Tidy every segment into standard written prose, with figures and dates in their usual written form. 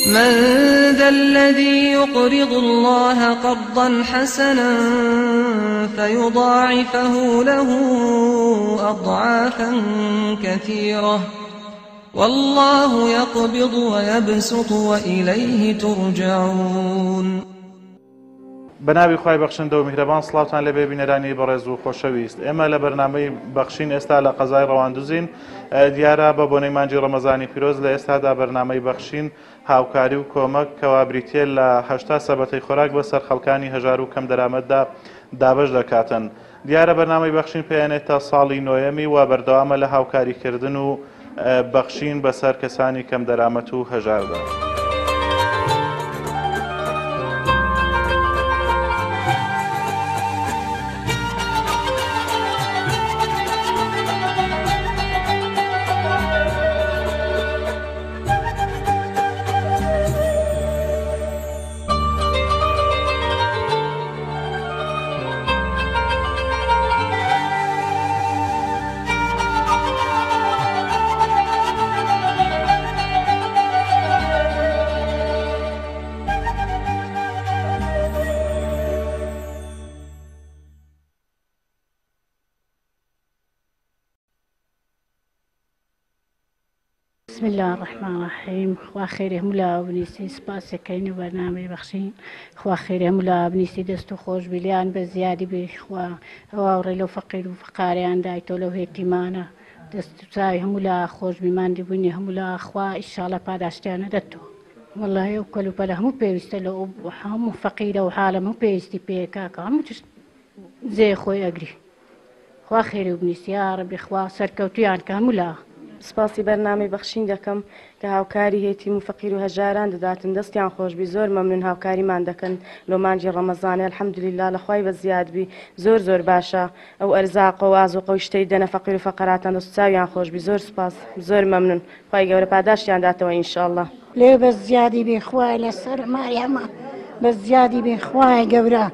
من ذا الذي يقرض الله قرضا حسنا فيضاعفه له أضعافا كثيرة والله يقبض ويبسط وإليه ترجعون. بنابی خوای بەخشندە و میهرەبان سڵاوتان لەبێ بینەرانی بەڕێز و خۆشەویست. ئێمە لە بەرنامەی بەخشین ئێستا لە قەزای ڕەواندوزین. دیارە بە بۆنەی مانجی ڕەمەزانی پیرۆز لە ئێستادا بەرنامەی بەخشین هاوکاری و کۆمەک کەوا بریتیە لە 80 سەبەتەی خۆراک بەسەر خەڵکانی هەژار و کەم دەرامەتدا دابەش دەکاتن. دیارە بەرنامەی بەخشین پێیانێتە ساڵی نۆیەمی و بەردەوامە لە هاوکاریکردن و بەخشین بەسەر کەسانی کەم دەرامەت و هەژاردا. بسم الله الرحمن الرحيم. خوا خير ملا بنيسي سباس كاين برنامج بخشين خوا خير ملا بنيسي دستو خوش بليان بزيادة بخوا هواوري لو فقير وفقاريان دايتو لو هيتيمانا دستو ساي ملا خوش بمان دي بني ملا خوا إن شاء الله پاداشتيانا دتو والله يوكلوا بلا مو بيستلو هم فقيرة وحالة مو بيستي بيكاكا هم زي خوي أجري خوا خير بنيسي يا ربي خوا سركوتيان كاملا. سپاسی بەرنامەی بەخشین دەکەم کە هاوکاری هێتیم و فەقیر و هەژاران دەداتن دەستیان خۆشبی زۆر مەمنون هاوکاریمان دەکەن لۆ مانجی ڕەمەزانێ الحەمدولیلا لەخوای بەزیادبی زۆر باشە ئەو ئەرزاق و ئازوقە و شتەی دەنە فەقیر و فەقەراتان دەست چاویان خۆشبی زۆر سپاس زۆر مەمنون خوای گەورە پاداشتیان داتەوە ئینشاءالله. لێ بەزیادی بێخوای لەسەر ماریەمە بەزیادی بێخوای گەورە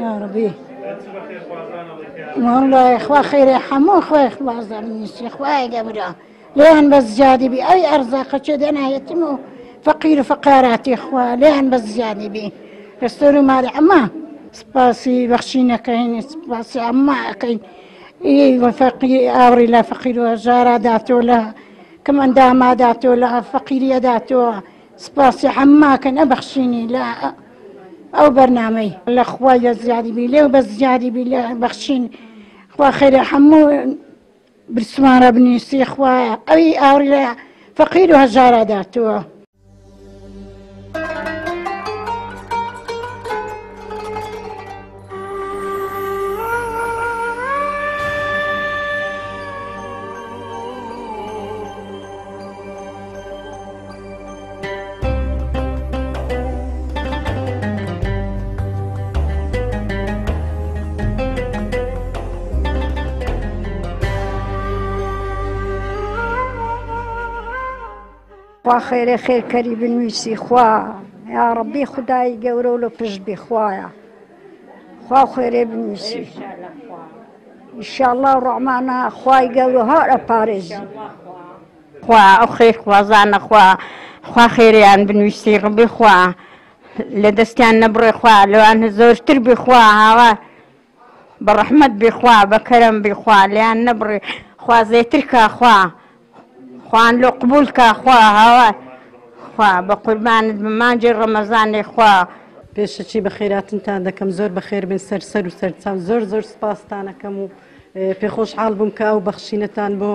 یا ڕەبی والله خوا خير حمو خوا خوازم نيسي خوا قبره لين بس زيادة بي أي أرزاق كذا يتمو فقير فقاراتي خوا لين بس زيادة بي رستورو مالي عما سباسي بخشينا كاين سباسي عما كاين إيه وفقير أوري لا فقير وجارة داتو لها كمان داما داتو لها فقير داتو سباسي عما كان أبخشيني لا أو برنامج الأخوة زيادة بيلي وبس زيادة بيلي بخشين خوا خير حمو برسمان بني سي خوا أي أوري فقير وهجارة داتو. خوا خير خير كريم بنويسي خوا يا ربي خداي قورو له بج بخوايا خوا خير بنويسي ان شاء الله الرحمن خواي قورو هذا باريس خوا اخي خوا زانا خوا خير يعني بنويسي ربي خوا لدستان نبري خوا لو ان زوج تربي خوا هوا بالرحمة بخوا بكرم بخوا لان نبري خوا زيترك خوا خوان لو قبولك خوا هوا خوا بقربان مانجی رمضان خوا پێشەچی بە خێراتتان دەکەم زۆر بەخێر بن سەر و سەرچاو زۆر سپاستانەکەم و پێخۆشحاڵ بووم کە ئەو بەخشینەتان بۆ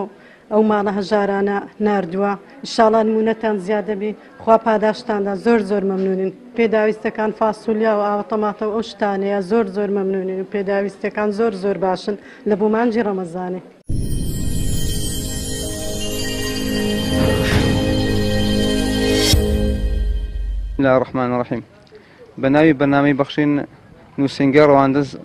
ئەو ماڵە هەژارانە ناردووە ئینشاڵڵا نمونەتان زیادە بێ خوا پاداشتاندا زۆر مەمنونین پێداویستەکان فاسوولیا و ئاوە تەماتە و ئەو شتانەیە زۆر مەمنونین و پێداویستەکان زۆر باشن لە بۆ مانجی ڕەمەزانێ. بسم الله الرحمن الرحيم. بناوي برنامج بخشين نوسنجر واندز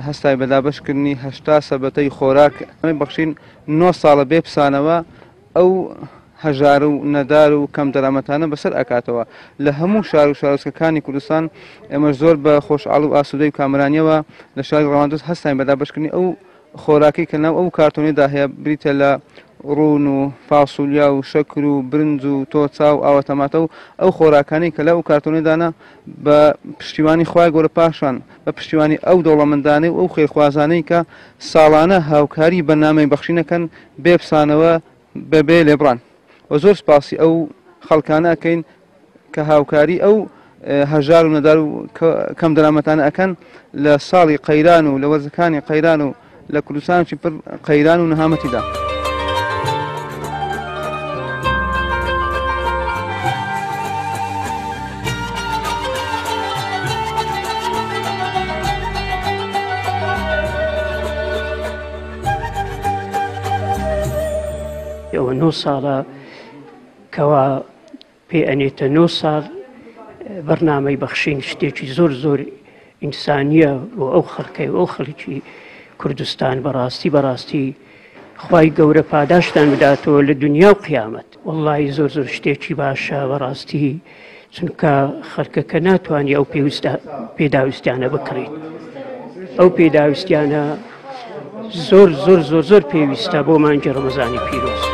هستای بەدابەشکردنی 80 سەبەتەی خۆراک بەخشین 9 ساڵە بێ بسانەوە ئەو هەژار و نەدار و کەم دەرامەتانە بەسەر ئەکاتەوە لە هەموو شار و شارۆچکەکانی کوردستان. ئێمە زۆر بە خۆشحاڵ و ئاسوودەی و کامرانیەوە لە شاری ڕەواندز هەستاین بەدابەشکردنی ئەو خۆراکی کە ناو ئەو کارتۆنیدا هەیە بریتە لە ڕون و فاسوولیا و شەکر و برنج و تۆچا و ئاوەتەماتە و ئەو خۆراکانی کە لەو کارتۆنێدانا بە پشتیوانی خوای گەورە پاشان بە پشتیوانی ئەو دەوڵەمەندانەی و ئەو خێرخوازانەی کە ساڵانە هاوکاری بەرنامەی بەخشینەکەن بێبسانەوە بەبێ لێبڕان و زۆر سپاسی ئەو خەڵکانە ئەکەین کە هاوکاری ئەو هەژار و نەدار و کەم دەرامەتانە ئەکەن لە ساڵی قەیران و لە وەرزەکانی قەیران و لە کوردستانشی پر قەیران و نەهامەتیدا. ئەوە 9 ساڵە کەوا پێ ئەنێتە 9 ساڵ بەرنامەی بەخشین شتێکی زۆر زۆر ئینسانیە و ئەو خەڵکەی و ئەو خەڵکی کوردستان بەڕاستی خوای گەورە پاداشتان بداتەوە لە دنیا و قیامەت. وەڵڵی زۆر زۆر شتێکی باشە بەڕاستی چونکە خەڵکەکە ناتوانانی ئەو پێداویستیانە بکڕیت. ئەو پێداویستیانە زۆر زۆر زۆر زۆر پێویستە بۆ مانگی ڕەمەزانی پیرۆز.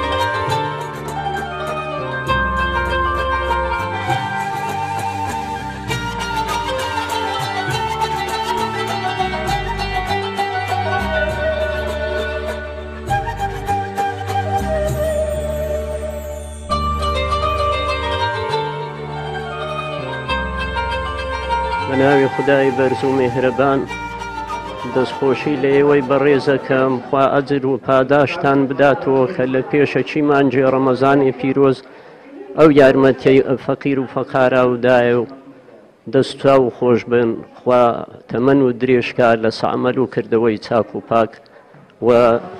بەناوی خدای بەرز و مێهرەبان دەستخۆشی لە ئێوەی بەڕێزەکەم خوا ئەجر و پاداشتان بداتەوە کە لە پێشەچی مانگی ڕەمەزانی پیرۆز ئەو یارمەتیەی فەقیر و فەقاراودایە و دەستوا و خۆش بن خوا تەمەن و درێژکە لە سەعمەل و کردەوەی چاک و پاک و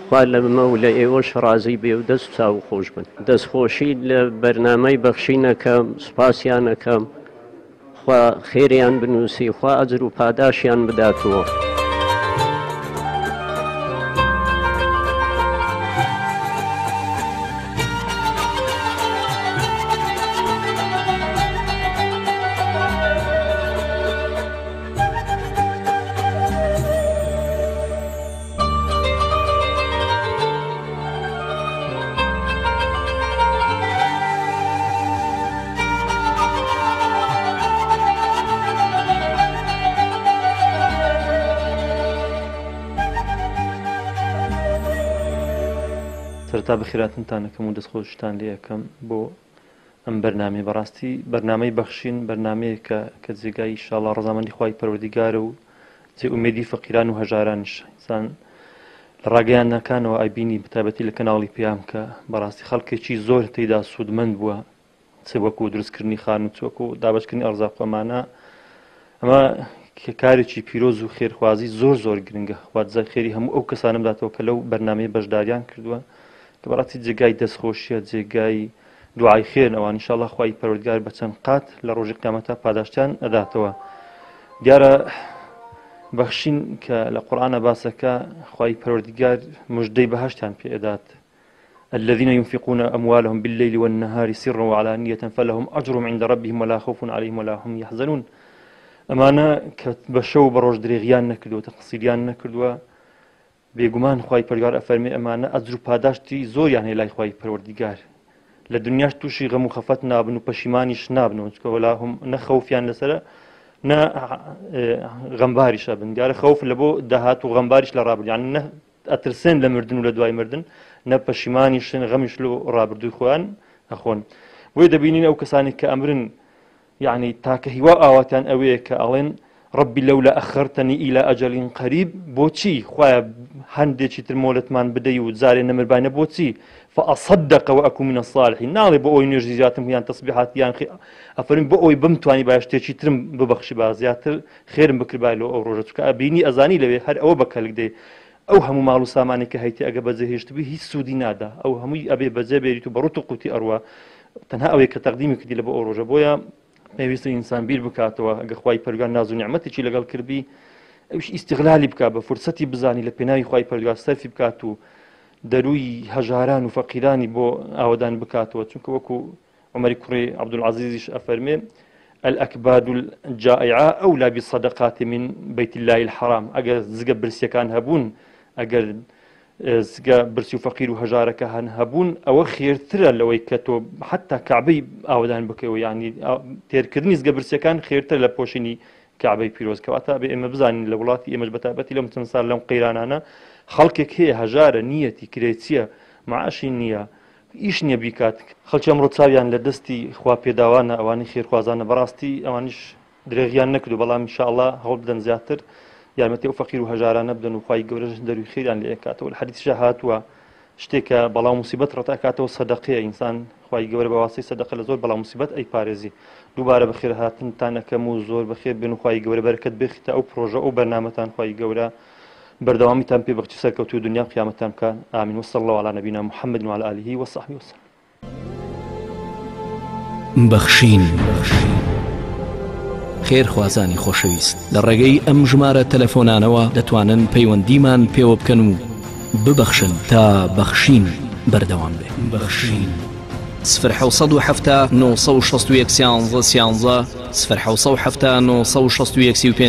خوا لە مە و لە ئێوەش ڕازی بێ و دەستوا و خۆش بن. دەستخۆشی لە بەرنامەی بەخشینەکەم سوپاسیانەکەم خوا خێریان بنووسی خوا ئەجر و پاداشیان بداتەوە. سەرتا بەخێراتنتانەکەم و دەستخۆشتان لێ یەکەم بۆ ئەم بەرنامەی بەڕاستی بەرنامەی بەخشین بەرنمەیەکە کە جێگای ئینشاڵڵا ڕەزامەندی خوای پەروەردیگارە و جێ ئومێدی فەقیران و هەژارانش ئینسان لە ڕاگەیاندنەکانەوە ئایبینی بەتایبەتی لە کەناڵی پێیام کە بەڕاستی خەڵکێکی زۆر تێیدا سوودمەند بووە چ وەکو دروستکردنی خان و چۆکو و دابەشکردنی ئەرزاق ئەمانە ئەمە کارێکی پیرۆز و خێرخوازی زۆر زۆر گرنگە خوازای خێری هەموو ئەو کەسانە بداتەوە کە لەو بەرنامەی بەشداریان کردووە کە بەڕاستی جێگای دەستخۆشیە جێگای دوعای خێرن ئەوان ئینشاڵڵا خوای پەروەردیگار بە چەند قات لە ڕۆژی قیامەتە پاداشتیان ئەداتەوە. دیارە بەخشین کە لە قورئانە باسەکە خوای پەروەردیگار موژدەی بەهەشتیان پێ ئەدات الذين ينفقون أموالهم بالليل والنهار سرا وعلانية فلهم أجرهم عند ربهم ولا خوف عليهم ولا هم يحزنون. ئەمانە کە بە شەو بە ڕۆژ درێغیان نەکردووە تەقسیریان نەکردووە بێگومان خوای پەروەردیگار ئەفەرمێ ئەمانە ئەجر و پاداشتی زۆریان هەیە لای خوای پەروەردیگار لە دنیاش تووشی غەم و خەفەت نابن و پەشیمانیش نابنەوە چکە وەلاهم نە خەوفیان لەسەرە نە غەمباریش ئەبن. دیارە خەوف لە بۆ داهات و غەمباریش لە ڕابردن یان نە ئەترسێن لە مردن و لە دوای مردن نە پەشیمانیشن غەمیش لە ڕابردووی خۆیان ئەخۆن. بۆیە دەبینین ئەو کەسانی کە ئەمرن یعنی تاکە هیوا ئاواتیان ئەوەیە کە ئەڵێن ربي لولا أخرتني إلى أجل قريب بوتشي خويا هندێکی تر مۆلتمان بدەی و جارێ نەمربانە بۆچی فأصدق وأكون من الصالحين ناڵێ بۆ ئەوی نوێژیاتم یان تەسبیحاتیان ئەفەرین بۆ ئەوی بمتوانی با شتێکی ترم ببەخشی با زیاتر خێرم بکربای لەوە ئەو ڕۆژە چکە ئەبینی ئەزانی لەوێ هەر ئەوە بەکەلک دێ ئەو هەموو ماڵ و سامانی کە هەیتی ئەگە بەجێهێشتبی هیچ سوودی نادا ئەو هەمووی ئەبێ بەجێ بێریت و بەڕوت و قوتی ئەڕوا تەنها ئەوەیە کە تەقدیمی کردی لە بۆ ئەو ڕۆژە بۆیە پێویستە ئینسان بیر بکاتەوە ئەگە خوای پەروەردیگار ناز و نیعمەتێکی لەگەڵ کردبی ئەوش ئیستیغلالی بکات بە فورسەتی بزانی لە پێناوی خوای پەروەردیگار سەرفی بکات و دەروی هەژاران و فەقیرانی بۆ ئاوەدان بکاتەوە چونکە وەکو عومەری کوڕی عەبدولعەزیزیش ئەفەرمێ الأكباد الجائعة أولى بالصدقات من بيت الله الحرام ئەگەر زگە برسیەکان هەبوون ئەگەر برسی و فەقیر و هەژارەکە هەن هەبوون ئەوە خێرترە لەوەی کە تۆ حتا کعبەی ئاودان بکەوە، یعنی تێرکردنی زگە برسیەکان خێرتر لە پۆشینی کعبەی پیرۆز کەواتە بێ ئێمە بزانین لە وڵاتی ئێمەش بەتابەتی لەم چەند ساڵ لەم قەیرانانە خەڵکێک هەیە هەژارە نیەتی کرێچیە معاشی نییە ئیش نییە بیکات، خەڵکی ئەمڕۆ چاویان لە دەستی خوا پێداوانە ئەوانی خێرخوازانە بەڕاستی ئەوانیش درێغیان نەکردو، بەڵام ئینشاءڵڵا هەوڵ بدەن زیاتر یارمەتی ئەو فەقیر و هەژارانە بدەن و خوای گەورەش دەروی خێریان لێ ئەکاتەوە. لە حەدیثیشە هاتووە شتێکە بەڵام موسیبەت ڕەتاکاتەوە سەدەقەیە، ئینسان خوای گەورە بە واسطەی سەدەقە لە زۆر بەڵام موسیبەت ئەیپارێزی. دووبارە بەخێر هاتنتان ئەکەم و زۆر بەخێر بن و خوای گەورە بەرەکەت بێخیتە ئەو پرۆژە ئەو بەرنامەتان خوای گەورە بەردەوامیتان پێ بەخشی سەرکەوتوی دنیا قیامەتتان بکات. ئامین وصلی الله علی نبینا محمد وعلى آله وصحبه وسلم. بەخشین خێرخوازانی خۆشەویست لە ڕێگەی ئەم ژمارە تەلەفۆنانەوە دەتوانن پەیوەندیمان پێوە بکەن و ببەخشن تا بەخشین بەردەوام بێ. بەخشین 0 961 11 0 965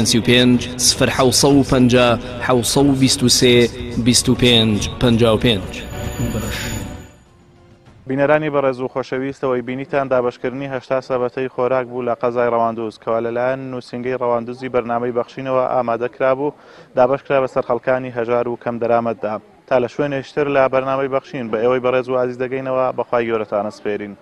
0 723 25 55. بینەرانی بەڕێز و خۆشەویستەوەی بینیتان دابشکردنی 80 سەبەتەی خۆراک بوو لە قەزای ڕەواندوز کەوا لەلایەن نووسینگەی ڕەواندوزی بەرنامەی بەخشینەوە ئامادەکرا بوو دابشکرا بەسەر خەڵکانی هەژار و کەم دەرامەتدا. تا لە شوێنێشتر لە بەرنامەی بەخشین بە ئێوەی بەڕێز و ئازیز دەگەینەوە بەخوای گەورەتان ئەسپێرین.